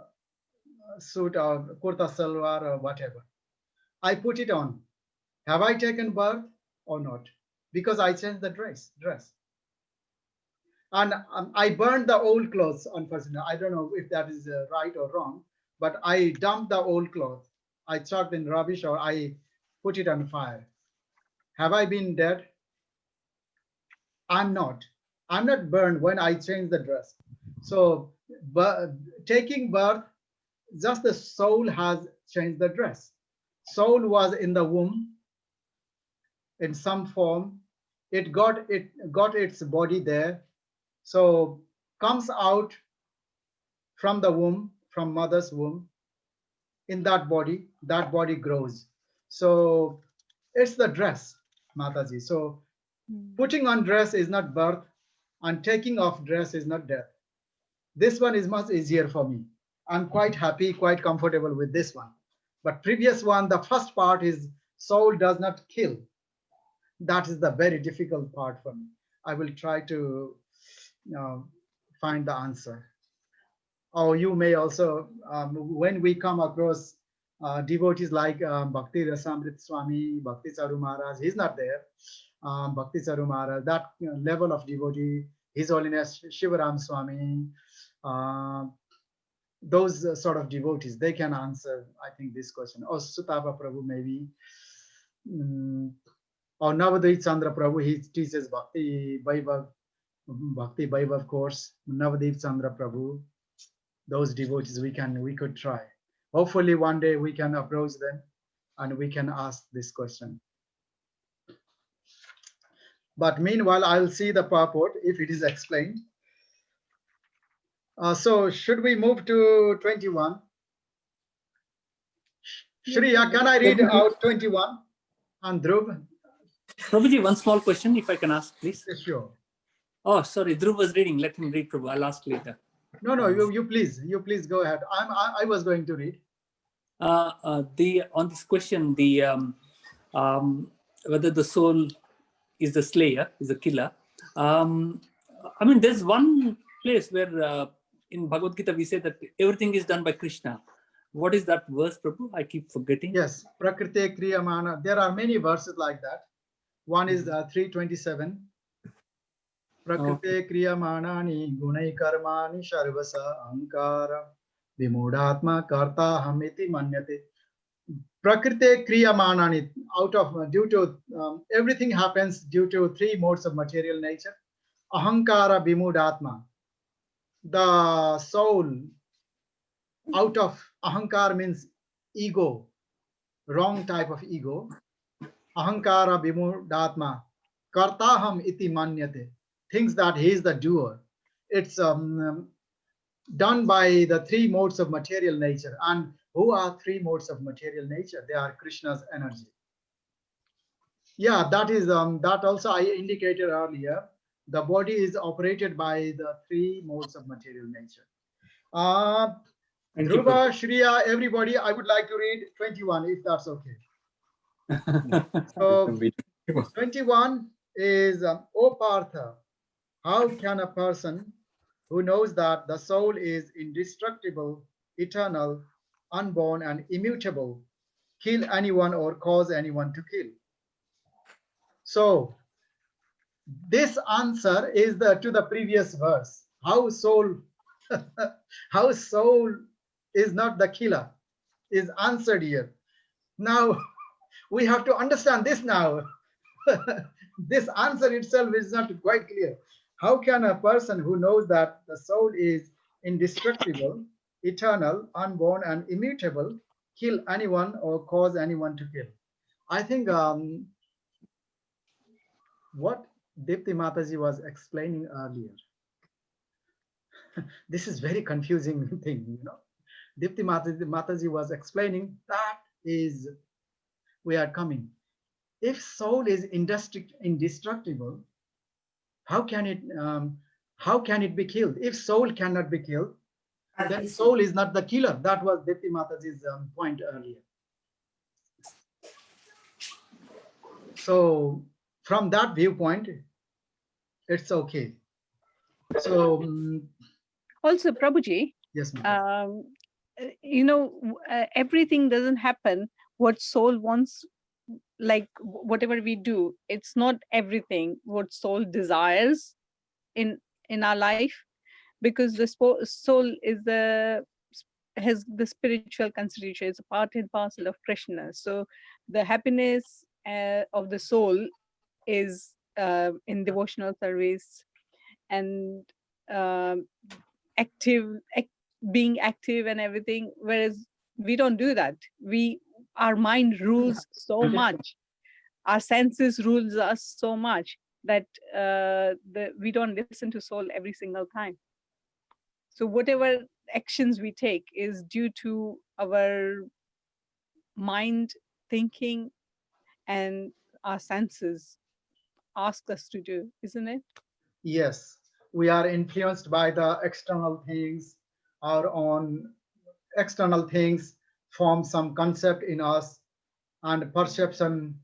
kurta salwar or whatever. I put it on. Have I taken birth or not? Because I changed the dress. And I burned the old clothes, unfortunately. I don't know if that is right or wrong, but I dumped the old clothes. I chucked in rubbish or I put it on fire. Have I been dead? I'm not. I'm not burned when I change the dress. So, taking birth, just the soul has changed the dress. Soul was in the womb in some form. It got its body there. So comes out from the womb, from mother's womb, in that body grows. So it's the dress, Mataji. So putting on dress is not birth, and taking off dress is not death. This one is much easier for me. I'm quite happy, quite comfortable with this one. But previous one, the first part is soul does not kill. That is the very difficult part for me. I will try to find the answer. Or you may also, when we come across devotees like Bhakti Rasamrit Swami, Bhakti Charu Maharaj, he's not there. Bhakti Charu Maharaj, that level of devotee, His Holiness Shivaram Swami, those sort of devotees, they can answer, I think, this question. Or Sutapa Prabhu, maybe. Or Navadvip Chandra Prabhu, he teaches Bhakti Vaibhav course. Navadvip Chandra Prabhu, those devotees we could try. Hopefully one day we can approach them and we can ask this question. But meanwhile, I'll see the purport if it is explained. So should we move to 21? Shriya, can I read out 21? And Dhruv? Prabhuji, one small question, if I can ask, please. Yes, sure. Oh, sorry, Dhruv was reading. Let him read, Prabhu. I'll ask later. No, you please go ahead. I was going to read. On this question, whether the soul is the slayer, is the killer. I mean, there's one place where in Bhagavad Gita we say that everything is done by Krishna. What is that verse, Prabhu? I keep forgetting. Yes, Prakriti Kriyamana. There are many verses like that. One is 327. Prakriti Kriyamanani Gunai Karmani Sharvasa Ankara Vimudatma Karta Hamiti Manyate. Prakriti Kriyamanani, due to everything happens due to three modes of material nature. Ahankara Vimudatma. The soul out of ahankar means ego, wrong type of ego. Ahankara vimudatma, kartaham iti manyate, thinks that he is the doer. It's done by the three modes of material nature. And who are three modes of material nature? They are Krishna's energy. Yeah, that is that also I indicated earlier. The body is operated by the three modes of material nature. Dhruva, Shriya, everybody, I would like to read 21, if that's okay. So 21 is, O Partha, how can a person who knows that the soul is indestructible, eternal, unborn, and immutable kill anyone or cause anyone to kill? So this answer is to the previous verse. How soul is not the killer is answered here. Now we have to understand this now. This answer itself is not quite clear. How can a person who knows that the soul is indestructible, eternal, unborn, and immutable kill anyone or cause anyone to kill? I think what Dipti Mataji was explaining earlier, this is very confusing thing, you know. Dipti Mataji was explaining that is, we are coming. If soul is indestructible, how can it be killed? If soul cannot be killed, then soul is not the killer. That was Dipti Mataji's point earlier. So from that viewpoint, it's okay. So Also, Prabhuji, yes, ma'am. Everything doesn't happen what soul wants. Like whatever we do, it's not everything what soul desires in our life, because the soul has the spiritual constitution. It's a part and parcel of Krishna. So the happiness of the soul is in devotional service and being active and everything, whereas we don't do that. Our mind rules so much, our senses rules us so much that we don't listen to soul every single time. So whatever actions we take is due to our mind thinking and our senses ask us to do, isn't it? Yes, we are influenced by the external things. Our own external things form some concept in us, and perception,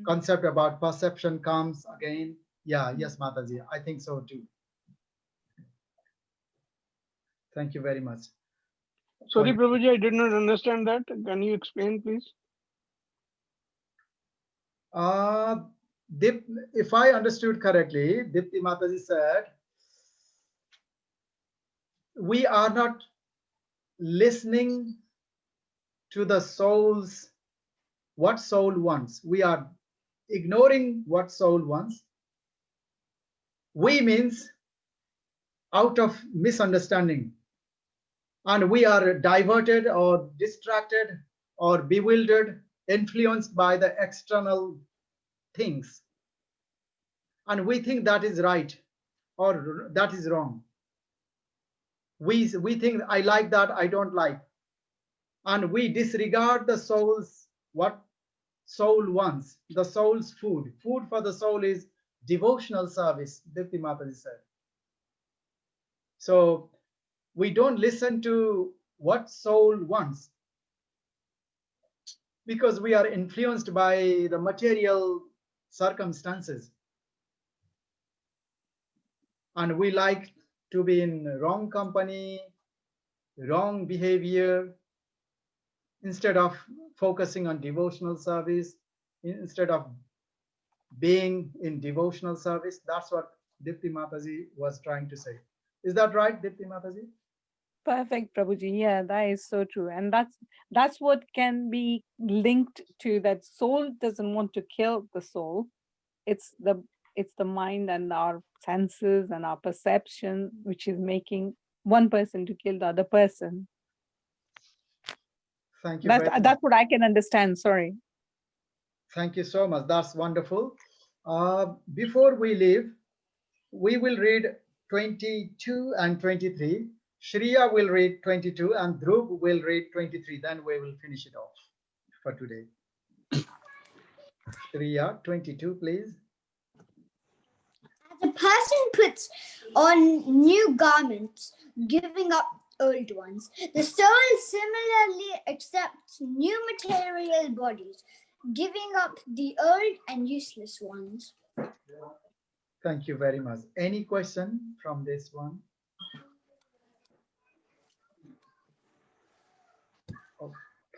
concept about perception comes again. Yeah, yes, Mataji, I think so too. Thank you very much. Sorry, Prabhuji, I did not understand that. Can you explain, please? If I understood correctly, Dipti Mataji said, we are not listening to the soul's, what soul wants. We are ignoring what soul wants. We means out of misunderstanding. And we are diverted or distracted or bewildered, influenced by the external things. and we think that is right or that is wrong. We think I like that, I don't like, and we disregard the soul's what soul wants. The soul's food. Food for the soul is devotional service, Dipti Mataji said. So we don't listen to what soul wants because we are influenced by the material circumstances. And we like to be in wrong company, wrong behavior, instead of focusing on devotional service, instead of being in devotional service. That's what Dipti Mataji was trying to say. Is that right, Dipti Mataji? Perfect, Prabhuji. Yeah, that is so true. And that's what can be linked to that soul doesn't want to kill the soul. It's the mind and our senses and our perception which is making one person to kill the other person. Thank you very much. That's what I can understand. Sorry. Thank you so much. That's wonderful. Before we leave, we will read 22 and 23. Shreya will read 22 and Dhruv will read 23. Then we will finish it off for today. Shreya, 22, please. As a person puts on new garments, giving up old ones, the soul similarly accepts new material bodies, giving up the old and useless ones. Thank you very much. Any question from this one?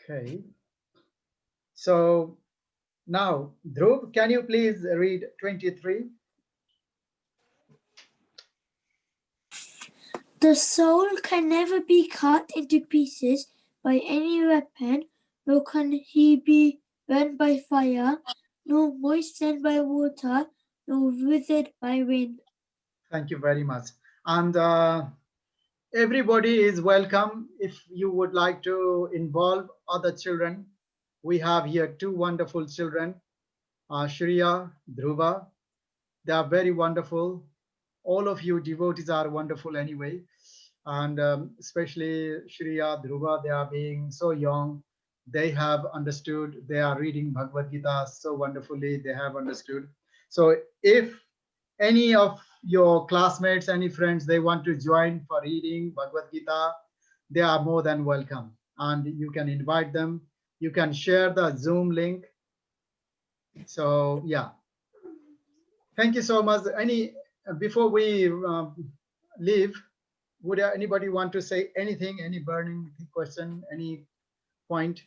Okay. So now, Dhruv, can you please read 23? The soul can never be cut into pieces by any weapon, nor can he be burned by fire, nor moistened by water, nor withered by wind. Thank you very much. And everybody is welcome. If you would like to involve other children, we have here two wonderful children, Shreya, Dhruva. They are very wonderful. All of you devotees are wonderful anyway. And especially Shreya, Dhruva, they are being so young. They have understood. They are reading Bhagavad Gita so wonderfully. They have understood. So if any of your classmates, any friends, they want to join for reading Bhagavad Gita, they are more than welcome. And you can invite them. You can share the Zoom link. So yeah. Thank you so much. Before we leave, would anybody want to say anything, any burning question, any point?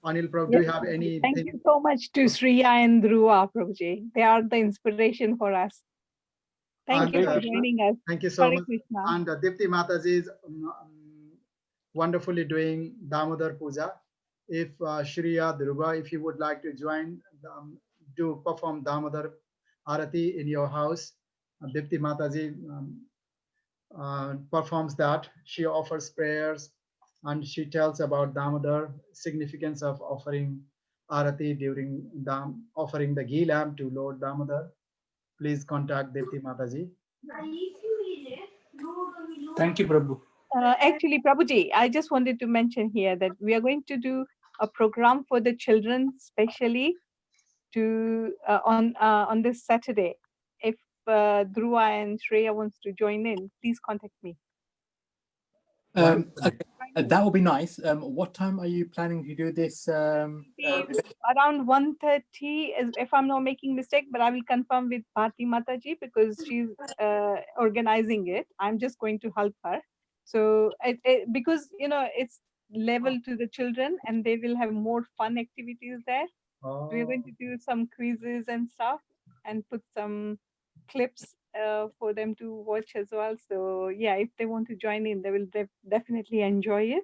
Anil Prabhu, do you have anything? Thank you so much to Shreya and Dhruva, Prabhuji. They are the inspiration for us. Thank you for joining us. Thank you so Hare much. Krishna. And Dipti Mataji is wonderfully doing Damodar Puja. If Shreya, Dhruva, if you would like to join, do perform Damodar Arati in your house, Dipti Mataji performs that. She offers prayers and she tells about Damodar, significance of offering Arati during offering the ghee lamp to Lord Damodar. Please contact Dipti Mataji. Thank you, Prabhu. Actually, Prabhuji, I just wanted to mention here that we are going to do a program for the children, specially to on this Saturday. If Dhruva and Shreya wants to join in, please contact me. Okay. That would be nice. What time are you planning to do this? Around 1:30, if I'm not making mistake, but I will confirm with Bharti Mataji because she's organizing it. I'm just going to help her. So because it's level to the children and they will have more fun activities there. Oh. We're going to do some quizzes and stuff and put some clips for them to watch as well. So yeah, if they want to join in, they will definitely enjoy it.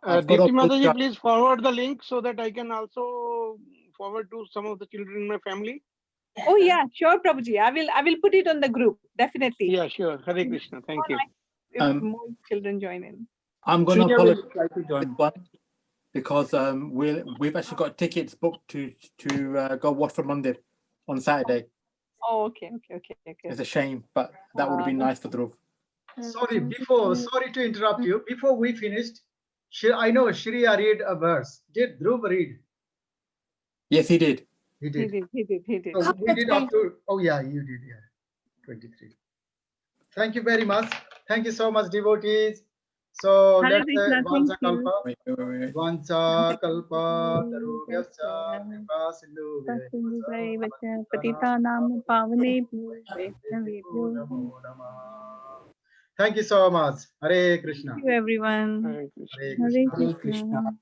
Dipti Mataji, please forward the link so that I can also forward to some of the children in my family. Oh yeah, sure, Prabhuji. I will put it on the group, definitely. Yeah, sure. Hare Krishna. Thank you. If more children join in. I'm going to Shreya will apologize try to join. because we've actually got tickets booked to go Watford Monday. on Saturday. Oh, okay. It's a shame, but that would have been nice for Dhruv. Sorry to interrupt you. Before we finished, I know Shriya read a verse. Did Dhruv read? Yes, he did. He He did. did. So we did up to, oh yeah, you did, yeah. 23. Thank you very much. Thank you so much, devotees. So Hare let's Krishna, Vansa thank you. Kalpa. Wait. Vansa Kalpa Tarubhyascha Kripa Sindhu Patitanam Pavanebhyo Vaishnavebhyo. Namo Namah. Thank you so much. Hare Krishna. Thank you, everyone. Hare Krishna. Hare Hare Krishna. Krishna.